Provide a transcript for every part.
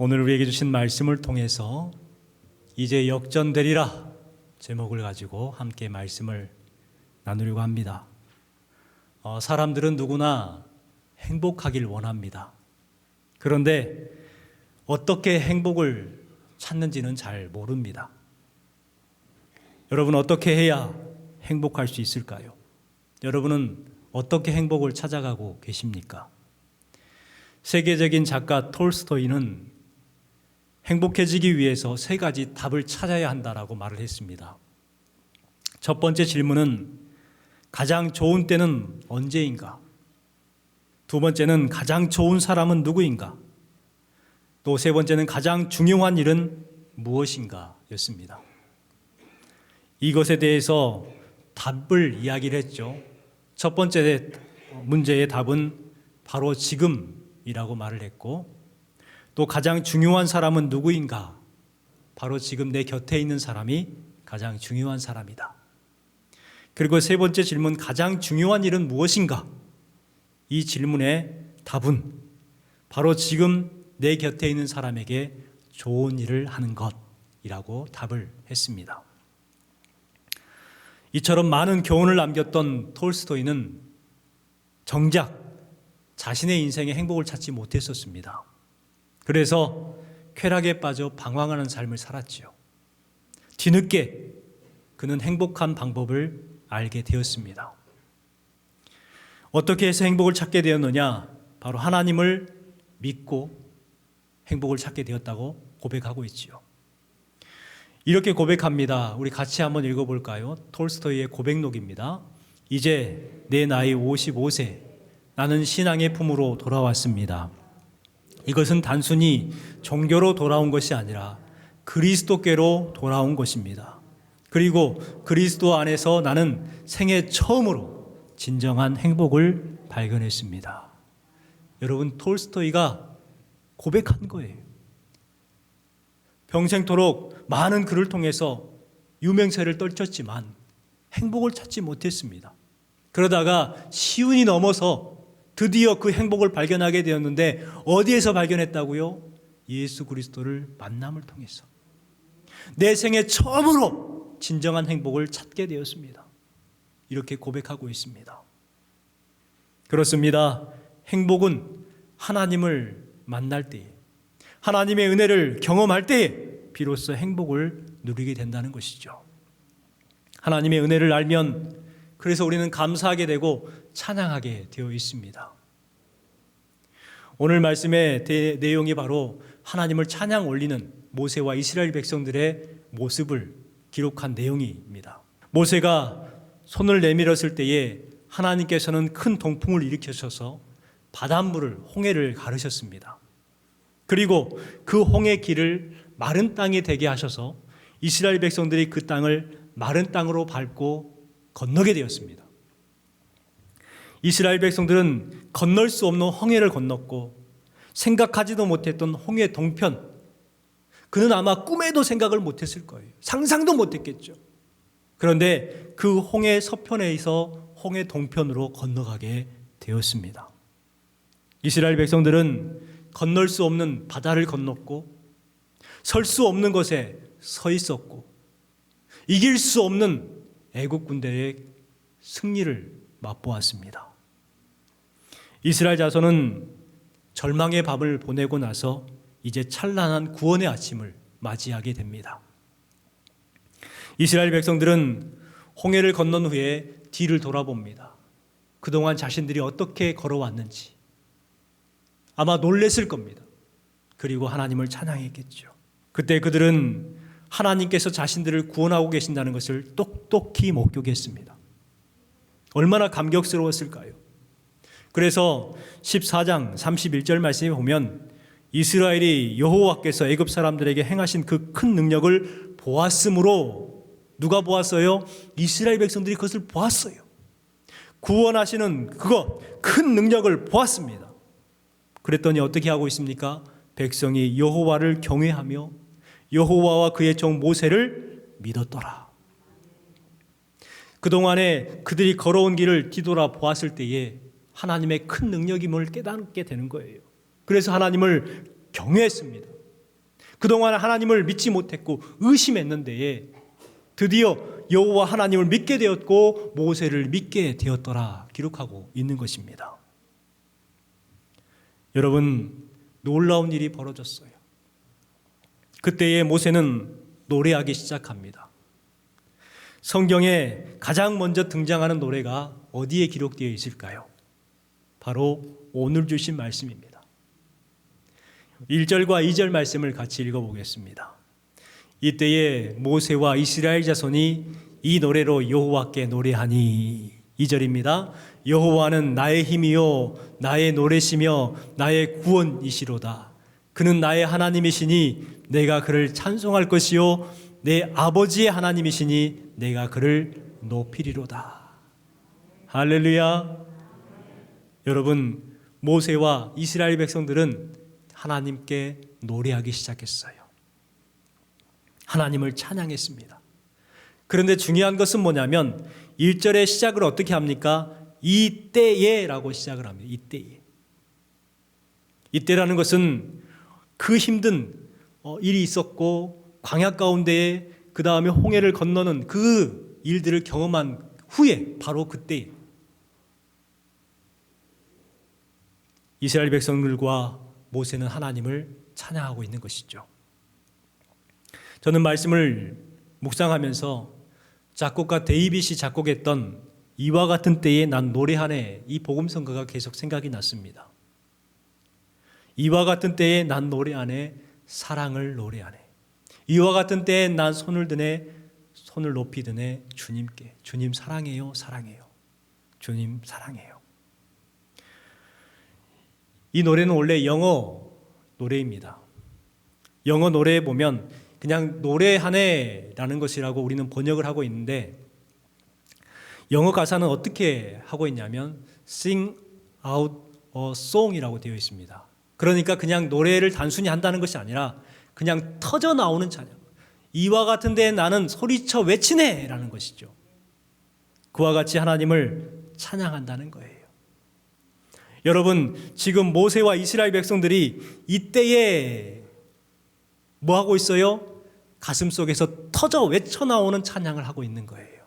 오늘 우리에게 주신 말씀을 통해서 이제 역전되리라 제목을 가지고 함께 말씀을 나누려고 합니다. 사람들은 누구나 행복하길 원합니다. 그런데 어떻게 행복을 찾는지는 잘 모릅니다. 여러분, 어떻게 해야 행복할 수 있을까요? 여러분은 어떻게 행복을 찾아가고 계십니까? 세계적인 작가 톨스토이는 행복해지기 위해서 세 가지 답을 찾아야 한다라고 말을 했습니다. 첫 번째 질문은 가장 좋은 때는 언제인가? 두 번째는 가장 좋은 사람은 누구인가? 또 세 번째는 가장 중요한 일은 무엇인가? 였습니다. 이것에 대해서 답을 이야기를 했죠. 첫 번째 문제의 답은 바로 지금이라고 말을 했고, 또 가장 중요한 사람은 누구인가? 바로 지금 내 곁에 있는 사람이 가장 중요한 사람이다. 그리고 세 번째 질문, 가장 중요한 일은 무엇인가? 이 질문의 답은 바로 지금 내 곁에 있는 사람에게 좋은 일을 하는 것이라고 답을 했습니다. 이처럼 많은 교훈을 남겼던 톨스토이는 정작 자신의 인생에 행복을 찾지 못했었습니다. 그래서 쾌락에 빠져 방황하는 삶을 살았지요. 뒤늦게 그는 행복한 방법을 알게 되었습니다. 어떻게 해서 행복을 찾게 되었느냐? 바로 하나님을 믿고 행복을 찾게 되었다고 고백하고 있지요. 이렇게 고백합니다. 우리 같이 한번 읽어볼까요? 톨스토이의 고백록입니다. 이제 내 나이 55세, 나는 신앙의 품으로 돌아왔습니다. 이것은 단순히 종교로 돌아온 것이 아니라 그리스도께로 돌아온 것입니다. 그리고 그리스도 안에서 나는 생애 처음으로 진정한 행복을 발견했습니다. 여러분, 톨스토이가 고백한 거예요. 평생토록 많은 글을 통해서 유명세를 떨쳤지만 행복을 찾지 못했습니다. 그러다가 시운이 넘어서 드디어 그 행복을 발견하게 되었는데 어디에서 발견했다고요? 예수 그리스도를 만남을 통해서 내 생애 처음으로 진정한 행복을 찾게 되었습니다. 이렇게 고백하고 있습니다. 그렇습니다. 행복은 하나님을 만날 때에, 하나님의 은혜를 경험할 때에 비로소 행복을 누리게 된다는 것이죠. 하나님의 은혜를 알면 그래서 우리는 감사하게 되고 찬양하게 되어 있습니다. 오늘 말씀의 내용이 바로 하나님을 찬양 올리는 모세와 이스라엘 백성들의 모습을 기록한 내용입니다. 모세가 손을 내밀었을 때에 하나님께서는 큰 동풍을 일으키셔서 바닷물을, 홍해를 가르셨습니다. 그리고 그 홍해 길을 마른 땅이 되게 하셔서 이스라엘 백성들이 그 땅을 마른 땅으로 밟고 건너게 되었습니다. 이스라엘 백성들은 건널 수 없는 홍해를 건넜고 생각하지도 못했던 홍해 동편, 그는 아마 꿈에도 생각을 못했을 거예요. 상상도 못했겠죠. 그런데 그 홍해 서편에서 홍해 동편으로 건너가게 되었습니다. 이스라엘 백성들은 건널 수 없는 바다를 건넜고 설 수 없는 곳에 서 있었고 이길 수 없는 애국 군대의 승리를 맛보았습니다. 이스라엘 자손은 절망의 밤을 보내고 나서 이제 찬란한 구원의 아침을 맞이하게 됩니다. 이스라엘 백성들은 홍해를 건넌 후에 뒤를 돌아봅니다. 그동안 자신들이 어떻게 걸어왔는지 아마 놀랬을 겁니다. 그리고 하나님을 찬양했겠죠. 그때 그들은 하나님께서 자신들을 구원하고 계신다는 것을 똑똑히 목격했습니다. 얼마나 감격스러웠을까요? 그래서 14장 31절 말씀에 보면 이스라엘이 여호와께서 애굽 사람들에게 행하신 그 큰 능력을 보았으므로, 누가 보았어요? 이스라엘 백성들이 그것을 보았어요. 구원하시는 그것, 큰 능력을 보았습니다. 그랬더니 어떻게 하고 있습니까? 백성이 여호와를 경외하며 여호와와 그의 종 모세를 믿었더라. 그동안에 그들이 걸어온 길을 뒤돌아 보았을 때에 하나님의 큰 능력임을 깨닫게 되는 거예요. 그래서 하나님을 경외했습니다. 그동안 하나님을 믿지 못했고 의심했는데 드디어 여호와 하나님을 믿게 되었고 모세를 믿게 되었더라 기록하고 있는 것입니다. 여러분, 놀라운 일이 벌어졌어요. 그때에 모세는 노래하기 시작합니다. 성경에 가장 먼저 등장하는 노래가 어디에 기록되어 있을까요? 바로 오늘 주신 말씀입니다. 1절과 2절 말씀을 같이 읽어보겠습니다. 이때에 모세와 이스라엘 자손이 이 노래로 여호와께 노래하니, 2절입니다. 여호와는 나의 힘이요 나의 노래시며 나의 구원이시로다. 그는 나의 하나님이시니 내가 그를 찬송할 것이요 내 아버지의 하나님이시니 내가 그를 높이리로다. 할렐루야. 여러분, 모세와 이스라엘 백성들은 하나님께 노래하기 시작했어요. 하나님을 찬양했습니다. 그런데 중요한 것은 뭐냐면 1절의 시작을 어떻게 합니까? 이때에 라고 시작을 합니다. 이때에. 이때라는 것은 그 힘든 일이 있었고 광야 가운데에 그 다음에 홍해를 건너는 그 일들을 경험한 후에 바로 그때 이스라엘 백성들과 모세는 하나님을 찬양하고 있는 것이죠. 저는 말씀을 묵상하면서 작곡가 데이빗이 작곡했던 이와 같은 때에 난 노래하네, 이 복음성가가 계속 생각이 났습니다. 이와 같은 때에 난 노래하네, 사랑을 노래하네. 이와 같은 때에 난 손을 드네, 손을 높이 드네, 주님께. 주님 사랑해요, 사랑해요. 주님 사랑해요. 이 노래는 원래 영어 노래입니다. 영어 노래에 보면 그냥 노래하네라는 것이라고 우리는 번역을 하고 있는데 영어 가사는 어떻게 하고 있냐면 sing out a song이라고 되어 있습니다. 그러니까 그냥 노래를 단순히 한다는 것이 아니라 그냥 터져 나오는 찬양. 이와 같은 데에 나는 소리쳐 외치네 라는 것이죠. 그와 같이 하나님을 찬양한다는 거예요. 여러분, 지금 모세와 이스라엘 백성들이 이때에 뭐 하고 있어요? 가슴속에서 터져 외쳐 나오는 찬양을 하고 있는 거예요.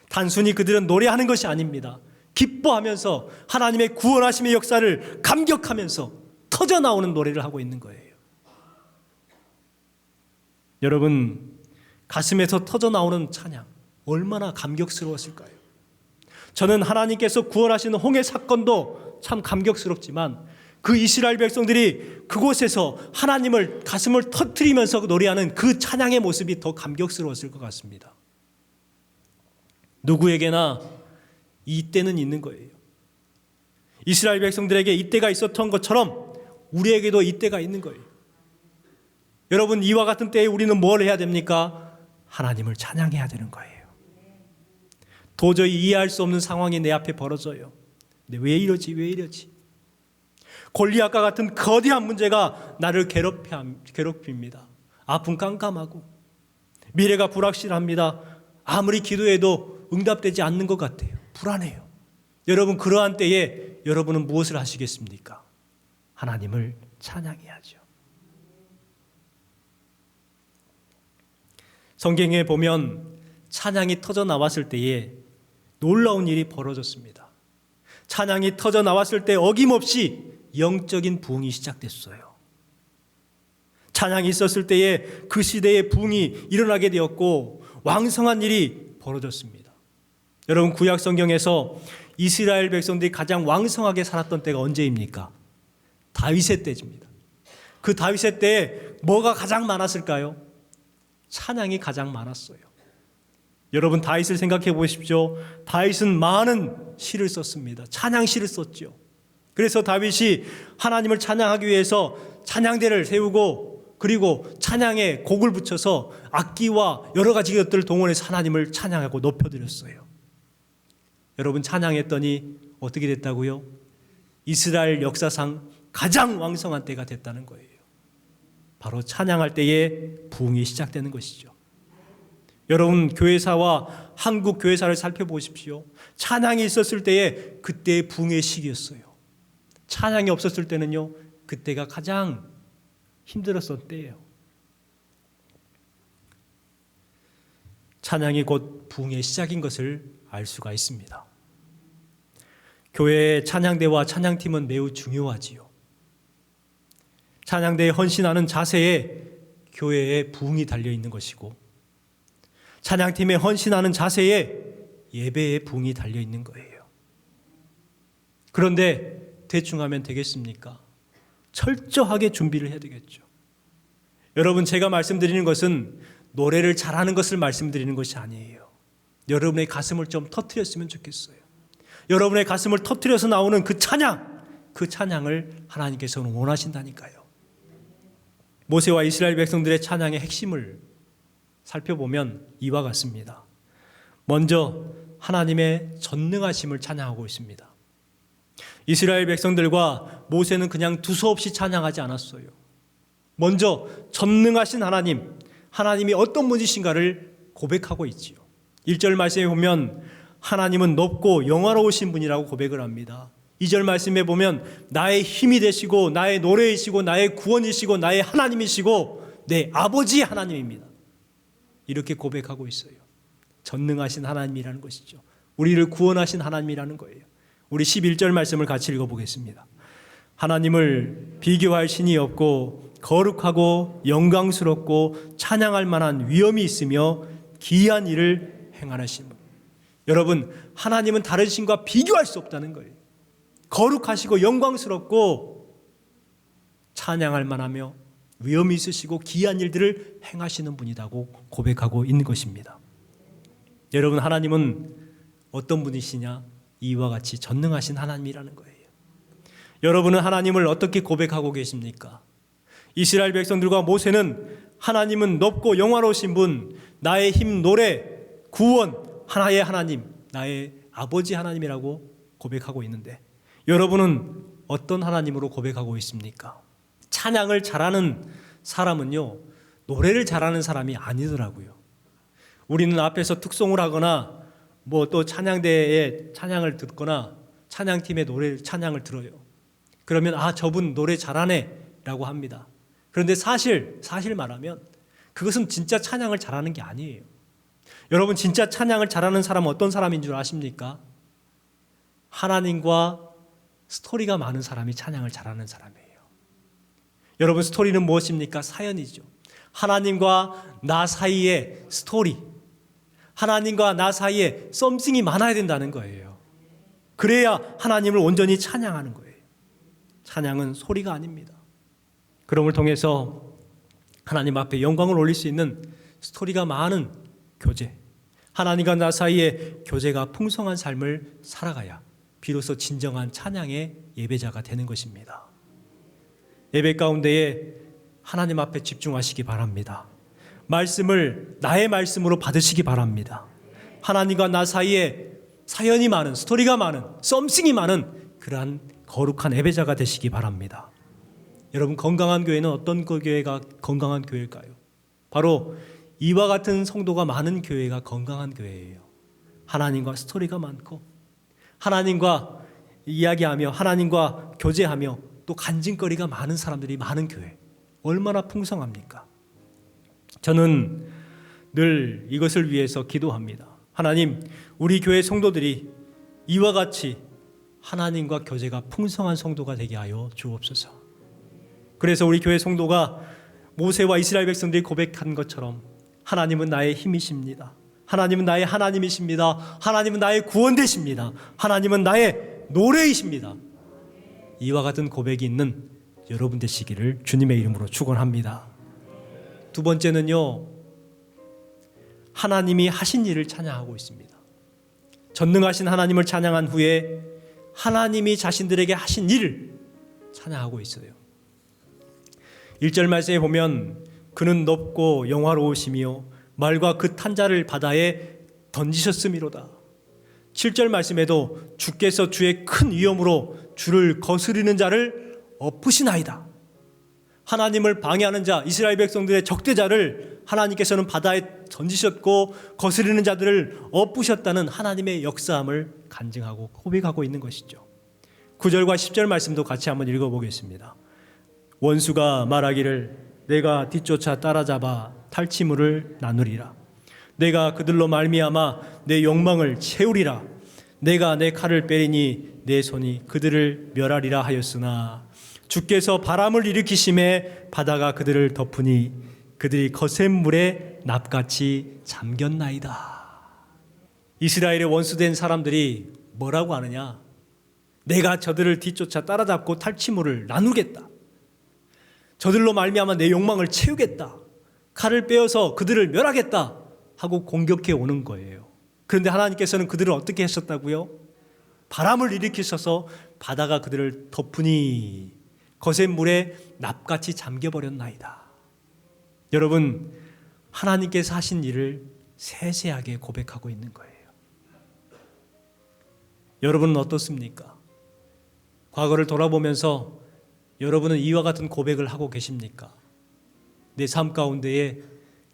단순히 그들은 노래하는 것이 아닙니다. 기뻐하면서 하나님의 구원하심의 역사를 감격하면서 터져 나오는 노래를 하고 있는 거예요. 여러분, 가슴에서 터져 나오는 찬양 얼마나 감격스러웠을까요? 저는 하나님께서 구원하시는 홍해 사건도 참 감격스럽지만 그 이스라엘 백성들이 그곳에서 하나님을 가슴을 터뜨리면서 노래하는 그 찬양의 모습이 더 감격스러웠을 것 같습니다. 누구에게나 이때는 있는 거예요. 이스라엘 백성들에게 이때가 있었던 것처럼 우리에게도 이때가 있는 거예요. 여러분, 이와 같은 때에 우리는 뭘 해야 됩니까? 하나님을 찬양해야 되는 거예요. 도저히 이해할 수 없는 상황이 내 앞에 벌어져요. 근데 왜 이러지? 왜 이러지? 골리앗과 같은 거대한 문제가 나를 괴롭힙니다. 아픔 깜깜하고 미래가 불확실합니다. 아무리 기도해도 응답되지 않는 것 같아요. 불안해요. 여러분, 그러한 때에 여러분은 무엇을 하시겠습니까? 하나님을 찬양해야죠. 성경에 보면 찬양이 터져 나왔을 때에 놀라운 일이 벌어졌습니다. 찬양이 터져 나왔을 때 어김없이 영적인 부흥이 시작됐어요. 찬양이 있었을 때에 그 시대에 부흥이 일어나게 되었고 왕성한 일이 벌어졌습니다. 여러분, 구약 성경에서 이스라엘 백성들이 가장 왕성하게 살았던 때가 언제입니까? 다윗의 때입니다. 그 다윗의 때에 뭐가 가장 많았을까요? 찬양이 가장 많았어요. 여러분, 다윗을 생각해 보십시오. 다윗은 많은 시를 썼습니다. 찬양시를 썼죠. 그래서 다윗이 하나님을 찬양하기 위해서 찬양대를 세우고 그리고 찬양에 곡을 붙여서 악기와 여러 가지 것들을 동원해서 하나님을 찬양하고 높여드렸어요. 여러분, 찬양했더니 어떻게 됐다고요? 이스라엘 역사상 가장 왕성한 때가 됐다는 거예요. 바로 찬양할 때에 부흥이 시작되는 것이죠. 여러분, 교회사와 한국 교회사를 살펴보십시오. 찬양이 있었을 때에 그때의 부흥의 시기였어요. 찬양이 없었을 때는요, 그때가 가장 힘들었을 때예요. 찬양이 곧 부흥의 시작인 것을 알 수가 있습니다. 교회의 찬양대와 찬양팀은 매우 중요하지요. 찬양대에 헌신하는 자세에 교회의 부흥이 달려있는 것이고, 찬양팀에 헌신하는 자세에 예배의 부흥이 달려있는 거예요. 그런데 대충 하면 되겠습니까? 철저하게 준비를 해야 되겠죠. 여러분, 제가 말씀드리는 것은 노래를 잘하는 것을 말씀드리는 것이 아니에요. 여러분의 가슴을 좀 터뜨렸으면 좋겠어요. 여러분의 가슴을 터뜨려서 나오는 그 찬양을 하나님께서는 원하신다니까요. 모세와 이스라엘 백성들의 찬양의 핵심을 살펴보면 이와 같습니다. 먼저 하나님의 전능하심을 찬양하고 있습니다. 이스라엘 백성들과 모세는 그냥 두서없이 찬양하지 않았어요. 먼저 전능하신 하나님이 어떤 분이신가를 고백하고 있지요. 1절 말씀에 보면 하나님은 높고 영화로우신 분이라고 고백을 합니다. 2절 말씀에 보면 나의 힘이 되시고 나의 노래이시고 나의 구원이시고 나의 하나님이시고 내 아버지 하나님입니다. 이렇게 고백하고 있어요. 전능하신 하나님이라는 것이죠. 우리를 구원하신 하나님이라는 거예요. 우리 11절 말씀을 같이 읽어보겠습니다. 하나님을 비교할 신이 없고 거룩하고 영광스럽고 찬양할 만한 위엄이 있으며 기이한 일을 행하신 분. 여러분, 하나님은 다른 신과 비교할 수 없다는 거예요. 거룩하시고 영광스럽고 찬양할 만하며 위엄이 있으시고 기이한 일들을 행하시는 분이라고 고백하고 있는 것입니다. 여러분, 하나님은 어떤 분이시냐? 이와 같이 전능하신 하나님이라는 거예요. 여러분은 하나님을 어떻게 고백하고 계십니까? 이스라엘 백성들과 모세는 하나님은 높고 영화로우신 분, 나의 힘, 노래, 구원, 하나의 하나님, 나의 아버지 하나님이라고 고백하고 있는데, 여러분은 어떤 하나님으로 고백하고 있습니까? 찬양을 잘하는 사람은요, 노래를 잘하는 사람이 아니더라고요. 우리는 앞에서 특송을 하거나 뭐 또 찬양대에 찬양을 듣거나 찬양팀의 찬양을 들어요. 그러면 저분 노래 잘하네 라고 합니다. 그런데 사실 말하면 그것은 진짜 찬양을 잘하는 게 아니에요. 여러분, 진짜 찬양을 잘하는 사람은 어떤 사람인 줄 아십니까? 하나님과 스토리가 많은 사람이 찬양을 잘하는 사람이에요. 여러분, 스토리는 무엇입니까? 사연이죠. 하나님과 나 사이에 스토리, 하나님과 나 사이에 썸씽이 많아야 된다는 거예요. 그래야 하나님을 온전히 찬양하는 거예요. 찬양은 소리가 아닙니다. 그럼을 통해서 하나님 앞에 영광을 올릴 수 있는 스토리가 많은 교제, 하나님과 나 사이에 교제가 풍성한 삶을 살아가야 비로소 진정한 찬양의 예배자가 되는 것입니다. 예배 가운데에 하나님 앞에 집중하시기 바랍니다. 말씀을 나의 말씀으로 받으시기 바랍니다. 하나님과 나 사이에 사연이 많은, 스토리가 많은, 썸씽이 많은 그러한 거룩한 예배자가 되시기 바랍니다. 여러분, 건강한 교회는 어떤 교회가 건강한 교회일까요? 바로 이와 같은 성도가 많은 교회가 건강한 교회예요. 하나님과 스토리가 많고 하나님과 이야기하며 하나님과 교제하며 또 간증거리가 많은 사람들이 많은 교회, 얼마나 풍성합니까? 저는 늘 이것을 위해서 기도합니다. 하나님, 우리 교회 성도들이 이와 같이 하나님과 교제가 풍성한 성도가 되게 하여 주옵소서. 그래서 우리 교회 성도가 모세와 이스라엘 백성들이 고백한 것처럼 하나님은 나의 힘이십니다. 하나님은 나의 하나님이십니다. 하나님은 나의 구원되십니다. 하나님은 나의 노래이십니다. 이와 같은 고백이 있는 여러분 되시기를 주님의 이름으로 축원합니다. 두 번째는요, 하나님이 하신 일을 찬양하고 있습니다. 전능하신 하나님을 찬양한 후에 하나님이 자신들에게 하신 일을 찬양하고 있어요. 1절 말씀에 보면 그는 높고 영화로우시며 말과 그 탄자를 바다에 던지셨음이로다. 7절 말씀에도 주께서 주의 큰 위엄으로 주를 거스르는 자를 엎으시나이다. 하나님을 방해하는 자, 이스라엘 백성들의 적대자를 하나님께서는 바다에 던지셨고 거스르는 자들을 엎으셨다는 하나님의 역사함을 간증하고 고백하고 있는 것이죠. 9절과 10절 말씀도 같이 한번 읽어보겠습니다. 원수가 말하기를 내가 뒤쫓아 따라잡아 탈취물을 나누리라. 내가 그들로 말미암아 내 욕망을 채우리라. 내가 내 칼을 빼리니 내 손이 그들을 멸하리라 하였으나 주께서 바람을 일으키심에 바다가 그들을 덮으니 그들이 거센 물에 납같이 잠겼나이다. 이스라엘의 원수된 사람들이 뭐라고 하느냐? 내가 저들을 뒤쫓아 따라잡고 탈취물을 나누겠다. 저들로 말미암아 내 욕망을 채우겠다. 칼을 빼어서 그들을 멸하겠다 하고 공격해 오는 거예요. 그런데 하나님께서는 그들을 어떻게 하셨다고요? 바람을 일으키셔서 바다가 그들을 덮으니 거센 물에 납같이 잠겨버렸나이다. 여러분, 하나님께서 하신 일을 세세하게 고백하고 있는 거예요. 여러분은 어떻습니까? 과거를 돌아보면서 여러분은 이와 같은 고백을 하고 계십니까? 내 삶 가운데에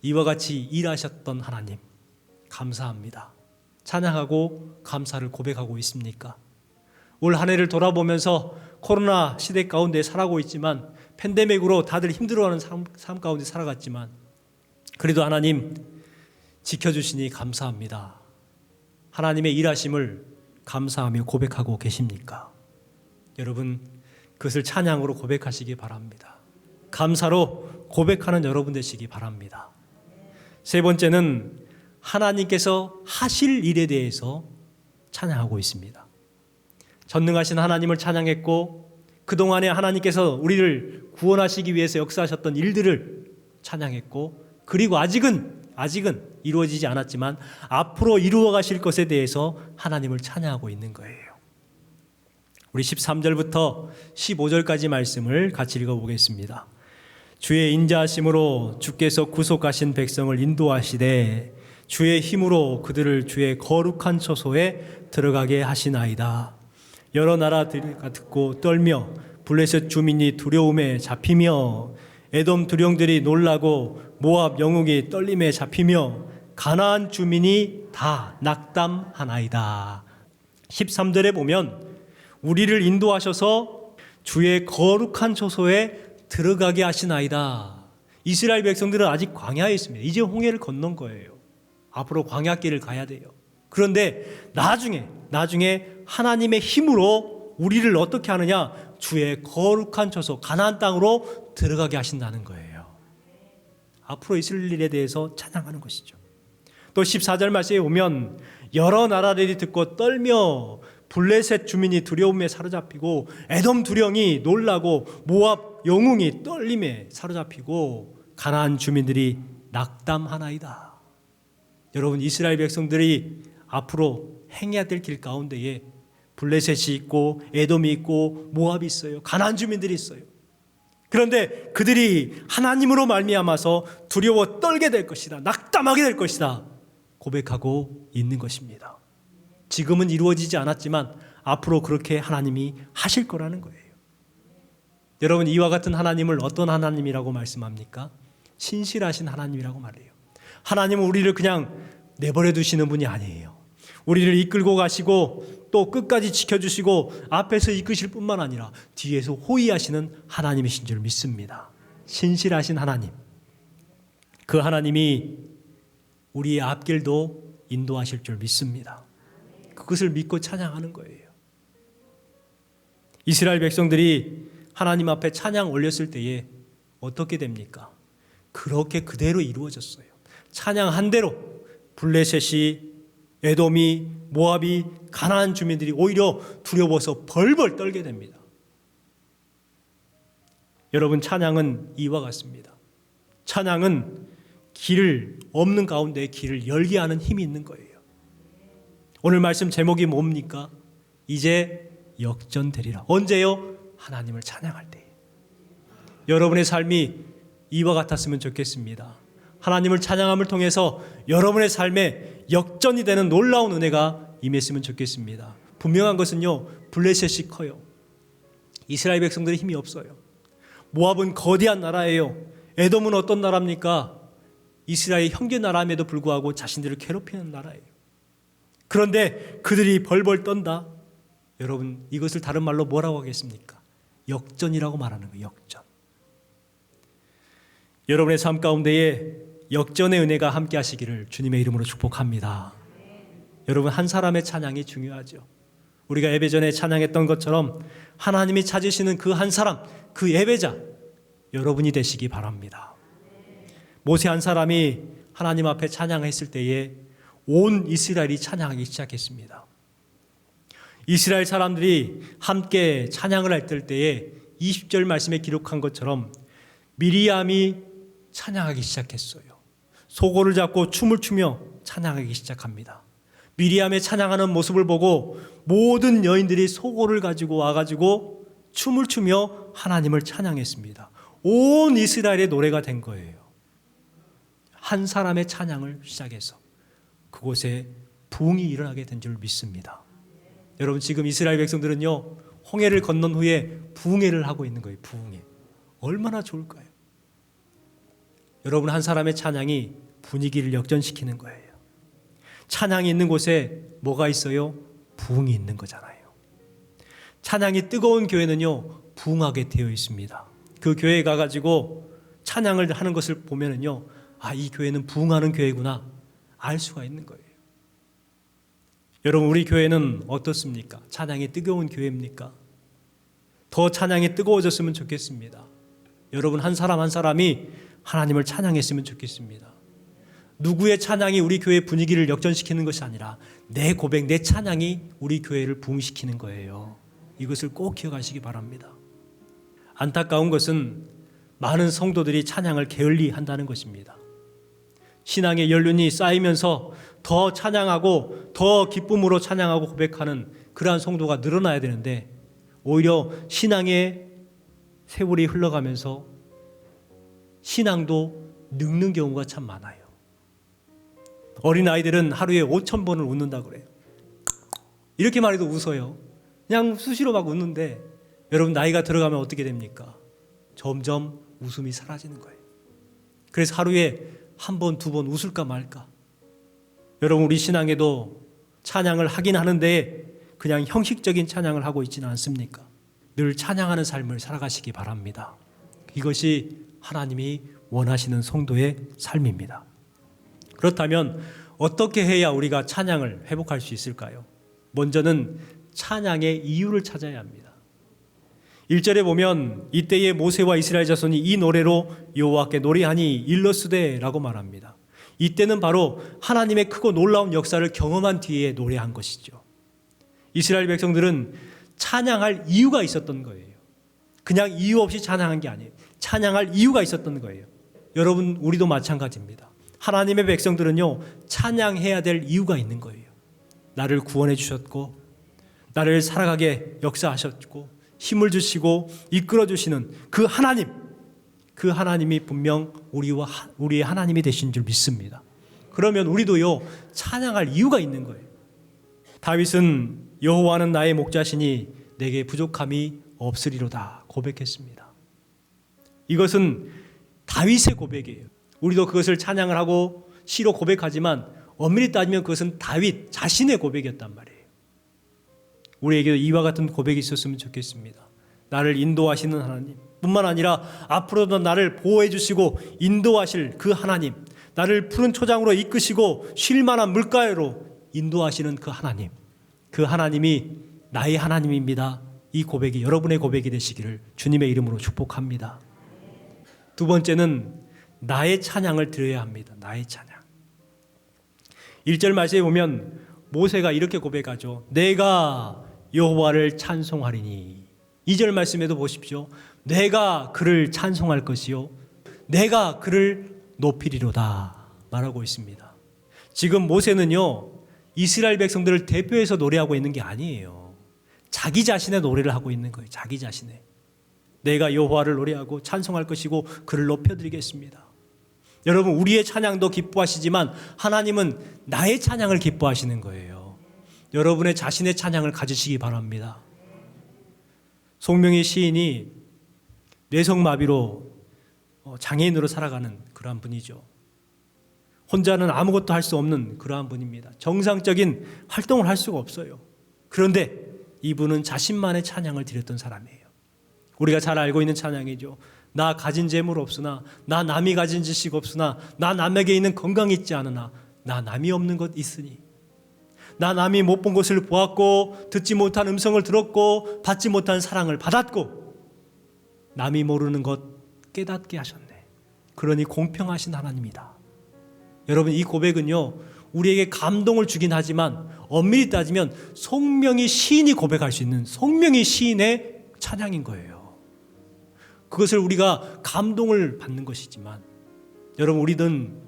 이와 같이 일하셨던 하나님, 감사합니다. 찬양하고 감사를 고백하고 있습니까? 올 한 해를 돌아보면서 코로나 시대 가운데 살아가고 있지만, 팬데믹으로 다들 힘들어하는 삶 가운데 살아갔지만, 그래도 하나님 지켜주시니 감사합니다. 하나님의 일하심을 감사하며 고백하고 계십니까? 여러분, 그것을 찬양으로 고백하시기 바랍니다. 감사로 고백하는 여러분 되시기 바랍니다. 세 번째는 하나님께서 하실 일에 대해서 찬양하고 있습니다. 전능하신 하나님을 찬양했고, 그동안에 하나님께서 우리를 구원하시기 위해서 역사하셨던 일들을 찬양했고, 그리고 아직은 이루어지지 않았지만 앞으로 이루어 가실 것에 대해서 하나님을 찬양하고 있는 거예요. 우리 13절부터 15절까지 말씀을 같이 읽어보겠습니다. 주의 인자하심으로 주께서 구속하신 백성을 인도하시되 주의 힘으로 그들을 주의 거룩한 처소에 들어가게 하시나이다. 여러 나라들이 듣고 떨며 블레셋 주민이 두려움에 잡히며 에돔 두령들이 놀라고 모압 영웅이 떨림에 잡히며 가나안 주민이 다 낙담하나이다. 13절에 보면 우리를 인도하셔서 주의 거룩한 처소에 들어가게 하시나이다. 이스라엘 백성들은 아직 광야에 있습니다. 이제 홍해를 건넌 거예요. 앞으로 광야길을 가야 돼요. 그런데 나중에 하나님의 힘으로 우리를 어떻게 하느냐? 주의 거룩한 처소 가나안 땅으로 들어가게 하신다는 거예요. 앞으로 있을 일에 대해서 찬양하는 것이죠. 또 14절 말씀에 보면 여러 나라들이 듣고 떨며 블레셋 주민이 두려움에 사로잡히고 에돔 두령이 놀라고 모압 영웅이 떨림에 사로잡히고 가나안 주민들이 낙담하나이다. 여러분, 이스라엘 백성들이 앞으로 행해야 될 길 가운데에 블레셋이 있고 에돔이 있고 모압이 있어요. 가나안 주민들이 있어요. 그런데 그들이 하나님으로 말미암아서 두려워 떨게 될 것이다. 낙담하게 될 것이다. 고백하고 있는 것입니다. 지금은 이루어지지 않았지만 앞으로 그렇게 하나님이 하실 거라는 거예요. 여러분, 이와 같은 하나님을 어떤 하나님이라고 말씀합니까? 신실하신 하나님이라고 말해요. 하나님은 우리를 그냥 내버려 두시는 분이 아니에요. 우리를 이끌고 가시고 또 끝까지 지켜주시고 앞에서 이끄실 뿐만 아니라 뒤에서 호위하시는 하나님이신 줄 믿습니다. 신실하신 하나님, 그 하나님이 우리의 앞길도 인도하실 줄 믿습니다. 그것을 믿고 찬양하는 거예요. 이스라엘 백성들이 하나님 앞에 찬양 올렸을 때에 어떻게 됩니까? 그렇게 그대로 이루어졌어요. 찬양한 대로 블레셋이, 에돔이, 모압이, 가나안 주민들이 오히려 두려워서 벌벌 떨게 됩니다. 여러분, 찬양은 이와 같습니다. 찬양은 길을 없는 가운데 길을 열게 하는 힘이 있는 거예요. 오늘 말씀 제목이 뭡니까? 이제 역전되리라. 언제요? 하나님을 찬양할 때. 여러분의 삶이 이와 같았으면 좋겠습니다. 하나님을 찬양함을 통해서 여러분의 삶에 역전이 되는 놀라운 은혜가 임했으면 좋겠습니다. 분명한 것은요, 블레셋이 커요. 이스라엘 백성들의 힘이 없어요. 모압은 거대한 나라예요. 에돔은 어떤 나라입니까? 이스라엘 형제 나라임에도 불구하고 자신들을 괴롭히는 나라예요. 그런데 그들이 벌벌 떤다. 여러분, 이것을 다른 말로 뭐라고 하겠습니까? 역전이라고 말하는 거예요. 역전. 여러분의 삶 가운데에 역전의 은혜가 함께 하시기를 주님의 이름으로 축복합니다. 여러분, 한 사람의 찬양이 중요하죠. 우리가 예배 전에 찬양했던 것처럼 하나님이 찾으시는 그 한 사람, 그 예배자 여러분이 되시기 바랍니다. 모세 한 사람이 하나님 앞에 찬양했을 때에 온 이스라엘이 찬양하기 시작했습니다. 이스라엘 사람들이 함께 찬양을 할 때에 20절 말씀에 기록한 것처럼 미리암이 찬양하기 시작했어요. 소고를 잡고 춤을 추며 찬양하기 시작합니다. 미리암의 찬양하는 모습을 보고 모든 여인들이 소고를 가지고 와가지고 춤을 추며 하나님을 찬양했습니다. 온 이스라엘의 노래가 된 거예요. 한 사람의 찬양을 시작해서 그곳에 부흥이 일어나게 된 줄 믿습니다. 여러분, 지금 이스라엘 백성들은요, 홍해를 건넌 후에 부흥회를 하고 있는 거예요. 부흥회. 얼마나 좋을까요? 여러분, 한 사람의 찬양이 분위기를 역전시키는 거예요. 찬양이 있는 곳에 뭐가 있어요? 부흥이 있는 거잖아요. 찬양이 뜨거운 교회는요, 부흥하게 되어 있습니다. 그 교회에 가가지고 찬양을 하는 것을 보면은요, 아, 이 교회는 부흥하는 교회구나 알 수가 있는 거예요. 여러분, 우리 교회는 어떻습니까? 찬양이 뜨거운 교회입니까? 더 찬양이 뜨거워졌으면 좋겠습니다. 여러분, 한 사람 한 사람이 하나님을 찬양했으면 좋겠습니다. 누구의 찬양이 우리 교회의 분위기를 역전시키는 것이 아니라 내 고백, 내 찬양이 우리 교회를 부흥시키는 거예요. 이것을 꼭 기억하시기 바랍니다. 안타까운 것은 많은 성도들이 찬양을 게을리한다는 것입니다. 신앙의 연륜이 쌓이면서 더 찬양하고 더 기쁨으로 찬양하고 고백하는 그러한 성도가 늘어나야 되는데 오히려 신앙의 세월이 흘러가면서 신앙도 늙는 경우가 참 많아요. 어린아이들은 하루에 5,000번을 웃는다고 그래요. 이렇게 말해도 웃어요. 그냥 수시로 막 웃는데 여러분, 나이가 들어가면 어떻게 됩니까? 점점 웃음이 사라지는 거예요. 그래서 하루에 한 번, 두 번 웃을까 말까. 여러분, 우리 신앙에도 찬양을 하긴 하는데 그냥 형식적인 찬양을 하고 있지는 않습니까? 늘 찬양하는 삶을 살아가시기 바랍니다. 이것이 하나님이 원하시는 성도의 삶입니다. 그렇다면 어떻게 해야 우리가 찬양을 회복할 수 있을까요? 먼저는 찬양의 이유를 찾아야 합니다. 1절에 보면 이때의 모세와 이스라엘 자손이 이 노래로 여호와께 노래하니 일러스되라고 말합니다. 이때는 바로 하나님의 크고 놀라운 역사를 경험한 뒤에 노래한 것이죠. 이스라엘 백성들은 찬양할 이유가 있었던 거예요. 그냥 이유 없이 찬양한 게 아니에요. 찬양할 이유가 있었던 거예요. 여러분, 우리도 마찬가지입니다. 하나님의 백성들은요, 찬양해야 될 이유가 있는 거예요. 나를 구원해 주셨고 나를 살아가게 역사하셨고 힘을 주시고 이끌어 주시는 그 하나님이 분명 우리의 하나님이 되신 줄 믿습니다. 그러면 우리도요, 찬양할 이유가 있는 거예요. 다윗은 여호와는 나의 목자시니 내게 부족함이 없으리로다 고백했습니다. 이것은 다윗의 고백이에요. 우리도 그것을 찬양을 하고 시로 고백하지만 엄밀히 따지면 그것은 다윗 자신의 고백이었단 말이에요. 우리에게도 이와 같은 고백이 있었으면 좋겠습니다. 나를 인도하시는 하나님 뿐만 아니라 앞으로도 나를 보호해 주시고 인도하실 그 하나님, 나를 푸른 초장으로 이끄시고 쉴 만한 물가로 인도하시는 그 하나님이 나의 하나님입니다. 이 고백이 여러분의 고백이 되시기를 주님의 이름으로 축복합니다. 두 번째는 나의 찬양을 드려야 합니다. 나의 찬양. 1절 말씀에 보면 모세가 이렇게 고백하죠. 내가 여호와를 찬송하리니. 2절 말씀에도 보십시오. 내가 그를 찬송할 것이요 내가 그를 높이리로다 말하고 있습니다. 지금 모세는요, 이스라엘 백성들을 대표해서 노래하고 있는 게 아니에요. 자기 자신의 노래를 하고 있는 거예요. 자기 자신의. 내가 여호와를 노래하고 찬송할 것이고 그를 높여드리겠습니다. 여러분, 우리의 찬양도 기뻐하시지만 하나님은 나의 찬양을 기뻐하시는 거예요. 여러분의 자신의 찬양을 가지시기 바랍니다. 송명희 시인이 뇌성마비로 장애인으로 살아가는 그러한 분이죠. 혼자는 아무것도 할 수 없는 그러한 분입니다. 정상적인 활동을 할 수가 없어요. 그런데 이분은 자신만의 찬양을 드렸던 사람이에요. 우리가 잘 알고 있는 찬양이죠. 나 가진 재물 없으나, 나 남이 가진 지식 없으나, 나 남에게 있는 건강이 있지 않으나, 나 남이 없는 것 있으니, 나 남이 못 본 것을 보았고, 듣지 못한 음성을 들었고, 받지 못한 사랑을 받았고, 남이 모르는 것 깨닫게 하셨네. 그러니 공평하신 하나님이다. 여러분, 이 고백은요, 우리에게 감동을 주긴 하지만 엄밀히 따지면 송명희 시인이 고백할 수 있는 송명희 시인의 찬양인 거예요. 그것을 우리가 감동을 받는 것이지만, 여러분, 우리는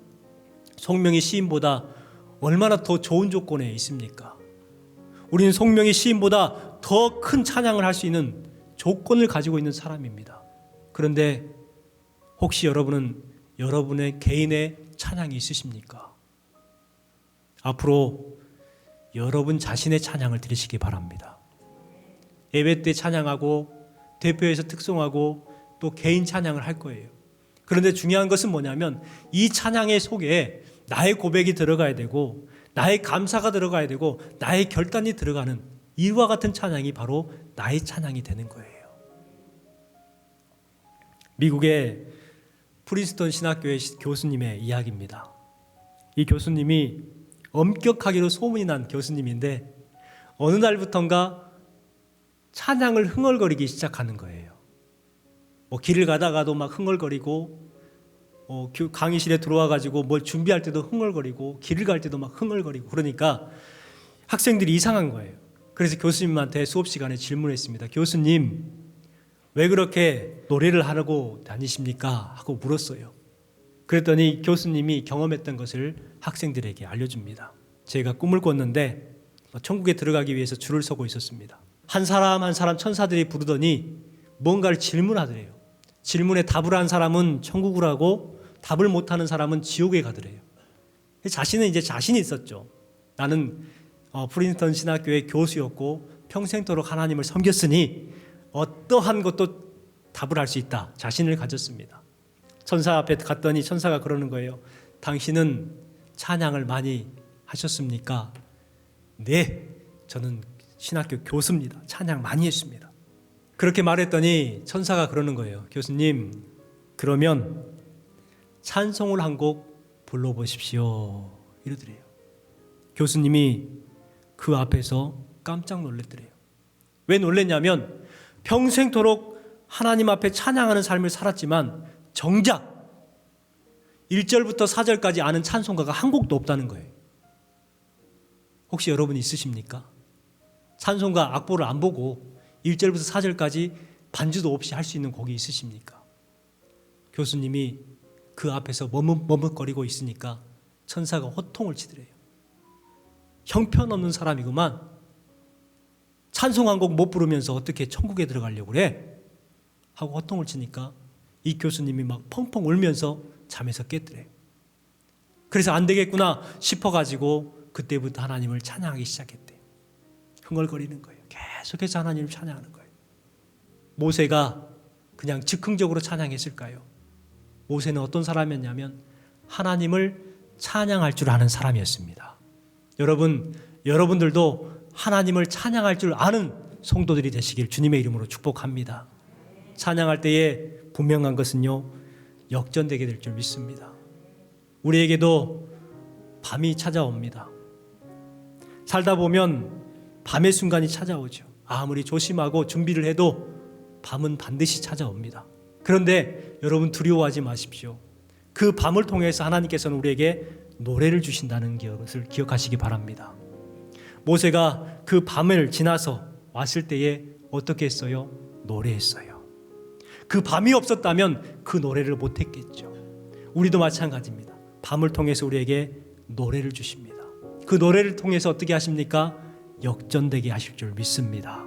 송명희 시인보다 얼마나 더 좋은 조건에 있습니까? 우리는 송명희 시인보다 더 큰 찬양을 할 수 있는 조건을 가지고 있는 사람입니다. 그런데 혹시 여러분은 여러분의 개인의 찬양이 있으십니까? 앞으로 여러분 자신의 찬양을 드리시기 바랍니다. 예배 때 찬양하고 대표에서 특송하고 또 개인 찬양을 할 거예요. 그런데 중요한 것은 뭐냐면 이 찬양의 속에 나의 고백이 들어가야 되고, 나의 감사가 들어가야 되고, 나의 결단이 들어가는 이와 같은 찬양이 바로 나의 찬양이 되는 거예요. 미국의 프린스턴 신학교의 교수님의 이야기입니다. 이 교수님이 엄격하기로 소문이 난 교수님인데 어느 날부턴가 찬양을 흥얼거리기 시작하는 거예요. 길을 가다가도 막 흥얼거리고, 강의실에 들어와가지고 뭘 준비할 때도 흥얼거리고, 길을 갈 때도 막 흥얼거리고, 그러니까 학생들이 이상한 거예요. 그래서 교수님한테 수업 시간에 질문했습니다. 교수님, 왜 그렇게 노래를 하고 다니십니까? 하고 물었어요. 그랬더니 교수님이 경험했던 것을 학생들에게 알려줍니다. 제가 꿈을 꿨는데 천국에 들어가기 위해서 줄을 서고 있었습니다. 한 사람 한 사람 천사들이 부르더니 뭔가를 질문하더래요. 질문에 답을 한 사람은 천국을 하고 답을 못하는 사람은 지옥에 가더래요. 자신은 이제 자신이 있었죠. 나는 프린스턴 신학교의 교수였고 평생토록 하나님을 섬겼으니 어떠한 것도 답을 할 수 있다. 자신을 가졌습니다. 천사 앞에 갔더니 천사가 그러는 거예요. 당신은 찬양을 많이 하셨습니까? 네, 저는 신학교 교수입니다. 찬양 많이 했습니다. 그렇게 말했더니 천사가 그러는 거예요. 교수님, 그러면 찬송을 한 곡 불러보십시오. 이러더래요. 교수님이 그 앞에서 깜짝 놀랐더래요. 왜 놀랬냐면 평생토록 하나님 앞에 찬양하는 삶을 살았지만 정작 1절부터 4절까지 아는 찬송가가 한 곡도 없다는 거예요. 혹시 여러분 있으십니까? 찬송가 악보를 안 보고 1절부터 4절까지 반주도 없이 할 수 있는 곡이 있으십니까? 교수님이 그 앞에서 머뭇머뭇거리고 있으니까 천사가 호통을 치더래요. 형편없는 사람이구만. 찬송 한 곡 못 부르면서 어떻게 천국에 들어가려고 그래? 하고 호통을 치니까 이 교수님이 막 펑펑 울면서 잠에서 깼더래요. 그래서 안 되겠구나 싶어가지고 그때부터 하나님을 찬양하기 시작했대요. 흥얼거리는 거예요. 계속해서 하나님을 찬양하는 거예요. 모세가 그냥 즉흥적으로 찬양했을까요? 모세는 어떤 사람이었냐면 하나님을 찬양할 줄 아는 사람이었습니다. 여러분들도 하나님을 찬양할 줄 아는 성도들이 되시길 주님의 이름으로 축복합니다. 찬양할 때에 분명한 것은요, 역전되게 될 줄 믿습니다. 우리에게도 밤이 찾아옵니다. 살다 보면 밤의 순간이 찾아오죠. 아무리 조심하고 준비를 해도 밤은 반드시 찾아옵니다. 그런데 여러분 두려워하지 마십시오. 그 밤을 통해서 하나님께서는 우리에게 노래를 주신다는 것을 기억하시기 바랍니다. 모세가 그 밤을 지나서 왔을 때에 어떻게 했어요? 노래했어요. 그 밤이 없었다면 그 노래를 못했겠죠. 우리도 마찬가지입니다. 밤을 통해서 우리에게 노래를 주십니다. 그 노래를 통해서 어떻게 하십니까? 역전되게 하실 줄 믿습니다.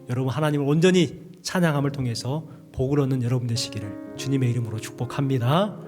여러분, 하나님을 온전히 찬양함을 통해서 복을 얻는 여러분 되시기를 주님의 이름으로 축복합니다.